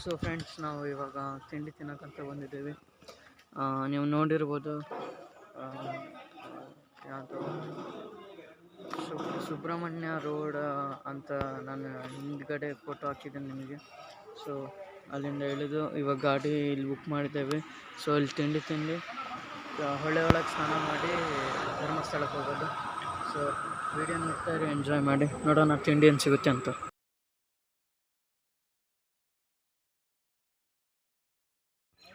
So friends, ನಾವು ಇವಾಗ ತಿಂಡಿ ತಿನ್ನೋಕ್ಕಂತ ಬಂದಿದ್ದೀವಿ. ನೀವು ನೋಡಿರ್ಬೋದು, ಯಾವುದು ಸುಬ್ರಹ್ಮಣ್ಯ ರೋಡ್ ಅಂತ ನಾನು ಹಿಂದ್ಗಡೆ ಫೋಟೋ ಹಾಕಿದ್ದೇನೆ ನಿಮಗೆ. ಸೊ ಅಲ್ಲಿಂದ ಇಳಿದು ಇವಾಗ ಗಾಡಿ ಇಲ್ಲಿ ಬುಕ್ ಮಾಡಿದ್ದೇವೆ. ಸೊ ಇಲ್ಲಿ ತಿಂಡಿ ಹೊಳೆ ಒಳಗೆ ಸ್ನಾನ ಮಾಡಿ ಧರ್ಮಸ್ಥಳಕ್ಕೆ ಹೋಗೋದು. ಸೊ ವಿಡಿಯೋ ನೋಡ್ತಾ ಇರಿ, ಎಂಜಾಯ್ ಮಾಡಿ. ನೋಡೋಣ ತಿಂಡಿ ಏನು ಸಿಗುತ್ತೆ ಅಂತ.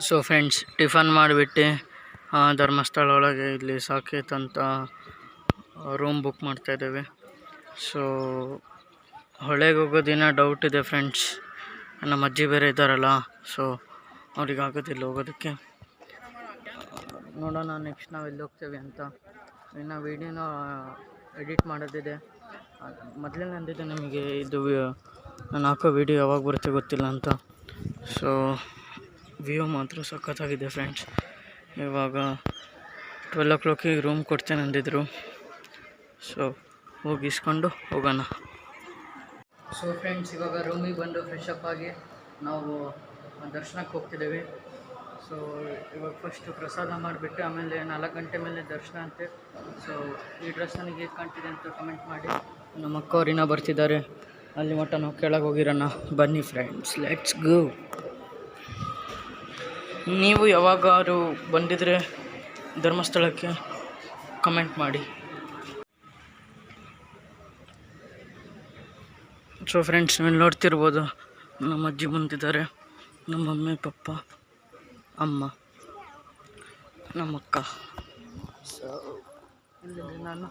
ಸೊ ಫ್ರೆಂಡ್ಸ್, ಟಿಫನ್ ಮಾಡಿಬಿಟ್ಟು ಧರ್ಮಸ್ಥಳ ಒಳಗೆ ಇಲ್ಲಿ ಸಾಕೇತ್ ಅಂತ ರೂಮ್ ಬುಕ್ ಮಾಡ್ತಾಯಿದ್ದೇವೆ. ಸೊ ಹೊಳೆಗೆ ಹೋಗೋ ದಿನ ಡೌಟ್ ಇದೆ ಫ್ರೆಂಡ್ಸ್, ನಮ್ಮ ಅಜ್ಜಿ ಬೇರೆ ಇದ್ದಾರಲ್ಲ, ಸೊ ಅವ್ರಿಗೆ ಆಗೋದಿಲ್ಲ ಹೋಗೋದಕ್ಕೆ. ನೋಡೋಣ ನೆಕ್ಸ್ಟ್ ನಾವು ಎಲ್ಲಿ ಹೋಗ್ತೇವೆ ಅಂತ. ಇನ್ನು ವೀಡಿಯೋನ ಎಡಿಟ್ ಮಾಡೋದಿದೆ. ಮೊದಲೇ ಅಂದಿದ್ದೆ ನಿಮಗೆ, ಇದು ನಾನು ಹಾಕೋ ವೀಡಿಯೋ ಯಾವಾಗ ಬರುತ್ತೆ ಗೊತ್ತಿಲ್ಲ ಅಂತ. ಸೊ ವ್ಯೂ ಮಾತ್ರ ಸಖತ್ತಾಗಿದೆ ಫ್ರೆಂಡ್ಸ್. ಇವಾಗ 12 o'clock ರೂಮ್ ಕೊಡ್ತೇನೆ ಅಂದಿದ್ರು. ಸೊ ಹೋಗಿ ಇಸ್ಕೊಂಡು ಹೋಗೋಣ. ಸೊ ಫ್ರೆಂಡ್ಸ್, ಇವಾಗ ರೂಮಿಗೆ ಬಂದು ಫ್ರೆಶ್ ಅಪ್ ಆಗಿ ನಾವು ದರ್ಶನಕ್ಕೆ ಹೋಗ್ತಿದ್ದೇವೆ. ಸೊ ಇವಾಗ ಫಸ್ಟು ಪ್ರಸಾದ ಮಾಡಿಬಿಟ್ಟು ಆಮೇಲೆ 4 ಗಂಟೆ ಮೇಲೆ ದರ್ಶನ ಅಂತೆ. ಸೊ ಈ ಡ್ರೆಸ್ ನನಗೆ ಹೇಗೆ ಕಾಣ್ತಿದೆ ಅಂತ ಕಮೆಂಟ್ ಮಾಡಿ. ನಮ್ಮ ಅಕ್ಕವ್ರಿನ ಬರ್ತಿದ್ದಾರೆ, ಅಲ್ಲಿ ಮಟ್ಟ ನಾವು ಕೆಳಗೆ ಹೋಗಿರೋಣ. ಬನ್ನಿ ಫ್ರೆಂಡ್ಸ್, ಲೆಟ್ಸ್ ಗೋ. ನೀವು ಯಾವಾಗಾದ್ರು ಬಂದಿದ್ರೆ ಧರ್ಮಸ್ಥಳಕ್ಕೆ ಕಮೆಂಟ್ ಮಾಡಿ. ಸೊ ಫ್ರೆಂಡ್ಸ್, ನೀವು ನೋಡ್ತಿರ್ಬೋದು, ನಮ್ಮ ಅಜ್ಜಿ ಬಂದಿದ್ದಾರೆ, ನಮ್ಮ ಮಮ್ಮಿ ಪಪ್ಪ ಅಮ್ಮ ನಮ್ಮಕ್ಕ. ಸೊ ಇಲ್ಲಿ ನಾನು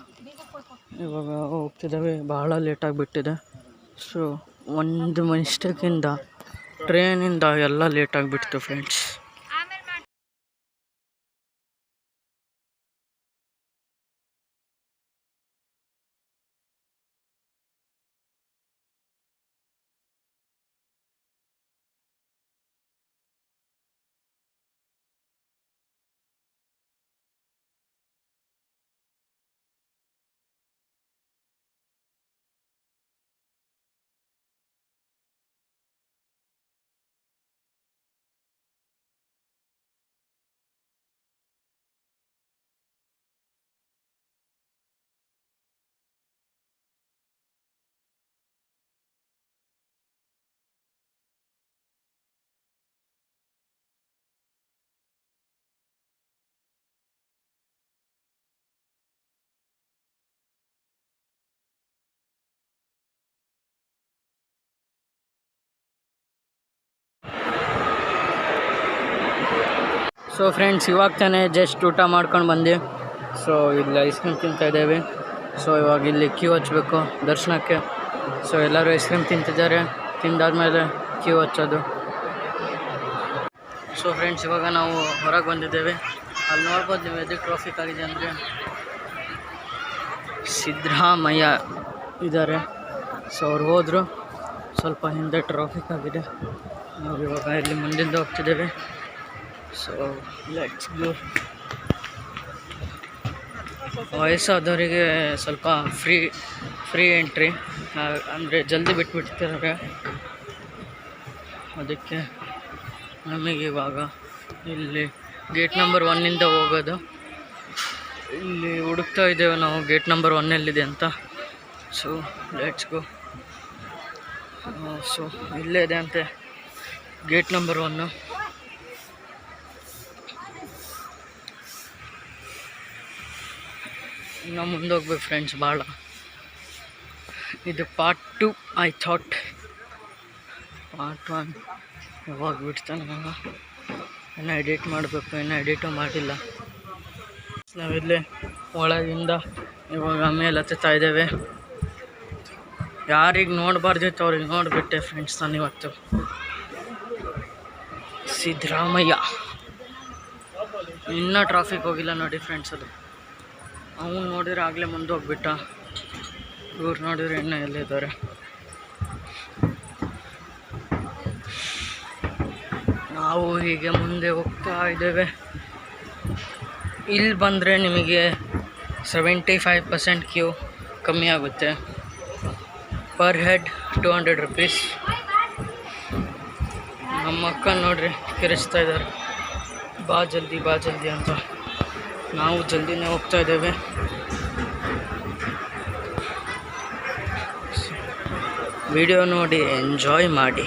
ಇವಾಗ ಹೋಗ್ತಿದ್ದೇವೆ. ಭಾಳ ಲೇಟಾಗಿಬಿಟ್ಟಿದೆ. ಸೊ ಒಂದು ಮಿಸ್ಟೇಕಿಂದ ಟ್ರೈನಿಂದ ಎಲ್ಲ ಲೇಟಾಗಿಬಿಡ್ತು ಫ್ರೆಂಡ್ಸ್. ಸೊ ಫ್ರೆಂಡ್ಸ್, ಇವಾಗ ತಾನೇ ಜಸ್ಟ್ ಊಟ ಮಾಡ್ಕೊಂಡು ಬಂದು ಸೊ ಇಲ್ಲಿ ಐಸ್ ಕ್ರೀಮ್ ತಿಂತಾಯಿದ್ದೇವೆ. ಸೊ ಇವಾಗ ಇಲ್ಲಿ ಕ್ಯೂ ಹಚ್ಚಬೇಕು ದರ್ಶನಕ್ಕೆ. ಸೊ ಎಲ್ಲರೂ ಐಸ್ ಕ್ರೀಮ್ ತಿಂತಿದ್ದಾರೆ, ತಿಂದಾದ್ಮೇಲೆ ಕ್ಯೂ ಹಚ್ಚೋದು. ಸೊ ಫ್ರೆಂಡ್ಸ್, ಇವಾಗ ನಾವು ಹೊರಗೆ ಬಂದಿದ್ದೇವೆ. ಅಲ್ಲಿ ನೋಡ್ಬೋದು ನೀವು ಎದಕ್ಕೆ ಟ್ರಾಫಿಕ್ ಆಗಿದೆ ಅಂದರೆ, ಸಿದ್ದರಾಮಯ್ಯ ಇದ್ದಾರೆ. ಸೊ ಅವ್ರು ಹೋದರು, ಸ್ವಲ್ಪ ಹಿಂದೆ ಟ್ರಾಫಿಕ್ ಆಗಿದೆ. ನಾವು ಇವಾಗ ಇಲ್ಲಿ ಮುಂದಿಂದ ಹೋಗ್ತಿದ್ದೇವೆ. So let's go. ವಯಸ್ಸಾದವರಿಗೆ ಸ್ವಲ್ಪ ಫ್ರೀ ಎಂಟ್ರಿ, ಅಂದರೆ ಜಲ್ದಿ ಬಿಟ್ಬಿಡ್ತಿದ್ದಾರೆ. ಅದಕ್ಕೆ ನಮಗೆ ಇವಾಗ ಇಲ್ಲಿ ಗೇಟ್ ನಂಬರ್ 1 ಹೋಗೋದು. ಇಲ್ಲಿ ಹುಡುಕ್ತಾ ಇದ್ದೇವೆ ನಾವು, ಗೇಟ್ ನಂಬರ್ 1 ಎಲ್ಲಿದೆ ಅಂತ. So let's go. ಸೊ ಇಲ್ಲೇ ಇದೆ ಅಂತೆ ಗೇಟ್ ನಂಬರ್ 1. ನಾವು ಮುಂದೆ ಹೋಗ್ಬೇಕು ಫ್ರೆಂಡ್ಸ್. ಭಾಳ ಇದು ಪಾರ್ಟ್ 2. ಐ ಥಾಟ್ ಪಾರ್ಟ್ 1 ಯಾವಾಗ ಬಿಡ್ತಾನೆ ನಾನು. ಇನ್ನೂ ಎಡಿಟ್ ಮಾಡಬೇಕು, ಇನ್ನೂ ಎಡಿಟು ಮಾಡಿಲ್ಲ. ನಾವಿಲ್ಲೇ ಒಳಗಿಂದ ಇವಾಗ ಮೇಲೆ ಹತ್ತುತ್ತಾ ಇದ್ದೇವೆ. ಯಾರಿಗೆ ನೋಡಬಾರ್ದಿತ್ತು ಅವ್ರಿಗೆ ನೋಡಿಬಿಟ್ಟೆ ಫ್ರೆಂಡ್ಸ್ ನಾನು ಇವತ್ತು. ಸಿದ್ದರಾಮಯ್ಯ ಇನ್ನೂ ಟ್ರಾಫಿಕ್ ಹೋಗಿಲ್ಲ ನೋಡಿ ಫ್ರೆಂಡ್ಸ್. ಅದು ಅವನು ನೋಡಿದ್ರೆ ಆಗಲೇ ಮುಂದೆ ಹೋಗ್ಬಿಟ್ಟ, ಇವ್ರು ನೋಡಿದ್ರೆ ಇನ್ನೂ ಎಲ್ಲಿದ್ದಾರೆ. ನಾವು ಹೀಗೆ ಮುಂದೆ ಹೋಗ್ತಾ ಇದ್ದೇವೆ. ಇಲ್ಲಿ ಬಂದರೆ ನಿಮಗೆ 75% ಕ್ಯೂ ಕಮ್ಮಿ ಆಗುತ್ತೆ. Per head 200 rupees. ನಮ್ಮ ಅಕ್ಕ ನೋಡ್ರಿ ಕಿರಿಸ್ತಾ ಇದ್ದಾರೆ, ಬಾ ಜಲ್ದಿ ಅಂತ. ನಾವು ಜಲ್ದಿನೇ ಹೋಗ್ತಾ ಇದ್ದೇವೆ. ವಿಡಿಯೋ ನೋಡಿ ಎಂಜಾಯ್ ಮಾಡಿ.